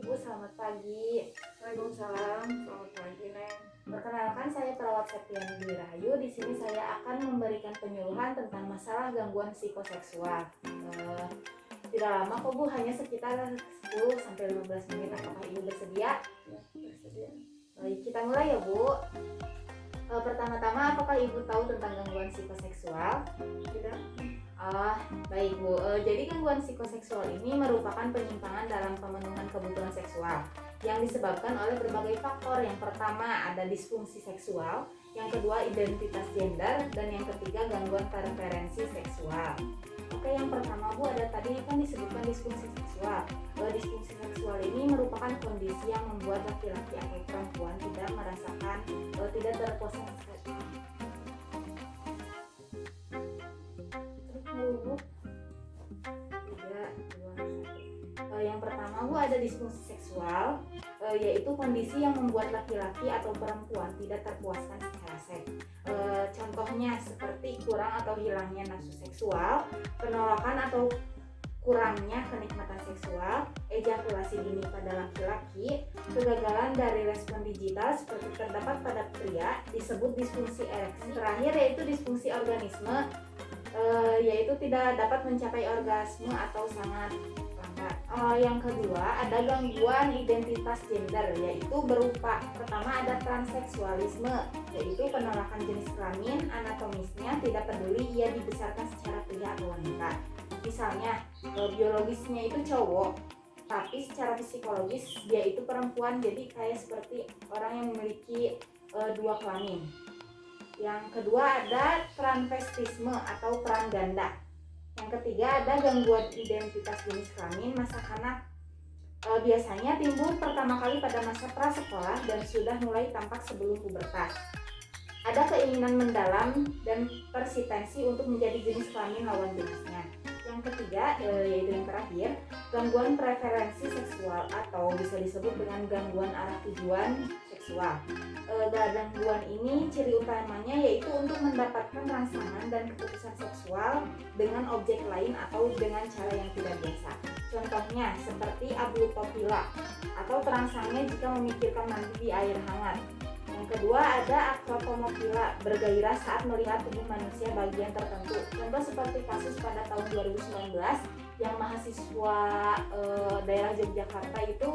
Ibu, selamat pagi. Waalaikumsalam, selamat pagi Neng. Perkenalkan, saya perawat Septiani Dwi Rahayu. Di sini saya akan memberikan penyuluhan tentang masalah gangguan psikoseksual. Tidak lama kok Bu, hanya sekitar 10-15 menit. Apakah Ibu bersedia? Ya, bersedia. Baik, kita mulai ya Bu. Pertama-tama, apakah Ibu tahu tentang gangguan psikoseksual? Tidak? Baik Bu. Jadi gangguan psikoseksual ini merupakan penyimpangan dalam pemenuhan kebutuhan seksual yang disebabkan oleh berbagai faktor. Yang pertama ada disfungsi seksual, yang kedua identitas gender, dan yang ketiga gangguan preferensi seksual. Oke, yang pertama Bu, ada tadi kan disebutkan disfungsi seksual. Disfungsi seksual ini merupakan kondisi yang membuat laki-laki atau perempuan tidak merasakan tidak terpuaskan seksual. Yang pertama Bu, ada disfungsi seksual, yaitu kondisi yang membuat laki-laki atau perempuan tidak terpuaskan secara seks. Contohnya seperti kurang atau hilangnya nafsu seksual, penolakan atau kurangnya kenikmatan seksual, ejakulasi dini pada laki-laki, kegagalan dari respon digital seperti terdapat pada pria disebut disfungsi ereksi. Terakhir yaitu disfungsi organisme, yaitu tidak dapat mencapai orgasme atau sangat lambat. Yang kedua ada gangguan identitas gender, yaitu berupa pertama ada transseksualisme, yaitu penolakan jenis kelamin, anatomisnya tidak peduli ia dibesarkan secara pria atau wanita. Misalnya biologisnya itu cowok, tapi secara psikologis dia itu perempuan, jadi kayak seperti orang yang memiliki dua kelamin. Yang kedua ada transvestisme atau peran ganda. Yang ketiga ada gangguan identitas jenis kelamin masa kanak. Biasanya timbul pertama kali pada masa prasekolah dan sudah mulai tampak sebelum pubertas. Ada keinginan mendalam dan persistensi untuk menjadi jenis kelamin lawan jenisnya. Yang ketiga, yaitu yang terakhir, gangguan preferensi seksual atau bisa disebut dengan gangguan arah tujuan seksual. Gangguan ini ciri utamanya yaitu untuk mendapatkan rangsangan dan keputusan seksual dengan objek lain atau dengan cara yang tidak biasa. Contohnya seperti ablutopila atau terangsangnya jika memikirkan mandi di air hangat. Yang kedua ada akrotomofila, bergairah saat melihat tubuh manusia bagian tertentu. Contoh seperti kasus pada tahun 2019 yang mahasiswa daerah Yogyakarta itu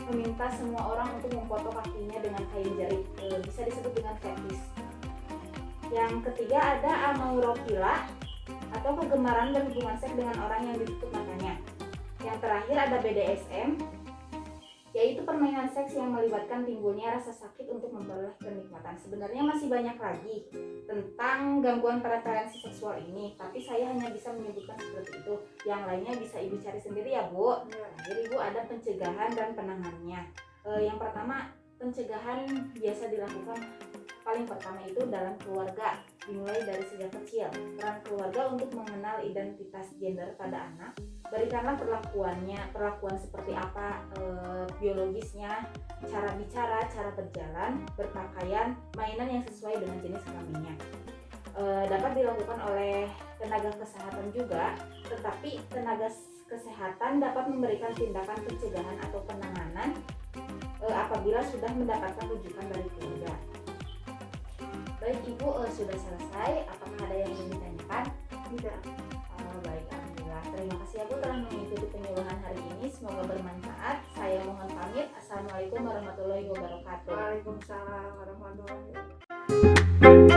meminta semua orang untuk memfoto kakinya dengan kain jarik, bisa disebut dengan fetish. Yang ketiga ada amaurofila atau kegemaran berhubungan seks dengan orang yang ditutup matanya. Yang terakhir ada BDSM, yaitu permainan seks yang melibatkan timbulnya rasa sakit untuk memperoleh kenikmatan. Sebenarnya masih banyak lagi tentang gangguan preferensi seksual ini, tapi saya hanya bisa menyebutkan seperti itu. Yang lainnya bisa Ibu cari sendiri ya Bu. Jadi Ibu ada pencegahan dan penanganannya. Yang pertama, pencegahan biasa dilakukan paling pertama itu dalam keluarga, dimulai dari sejak kecil. Peran keluarga untuk mengenal identitas gender pada anak, berikanlah perlakuan seperti apa biologisnya, cara bicara, cara berjalan, berpakaian, mainan yang sesuai dengan jenis kelaminnya. Dapat dilakukan oleh tenaga kesehatan juga, tetapi tenaga kesehatan dapat memberikan tindakan pencegahan atau penanganan apabila sudah mendapatkan rujukan dari keluarga. Baik Ibu, sudah selesai. Apakah ada yang ingin ditanyakan? Tidak. Baik, alhamdulillah. Terima kasih ya Bu telah mengikuti penyuluhan hari ini. Semoga bermanfaat. Saya mohon pamit. Assalamualaikum warahmatullahi wabarakatuh. Waalaikumsalam warahmatullahi wabarakatuh.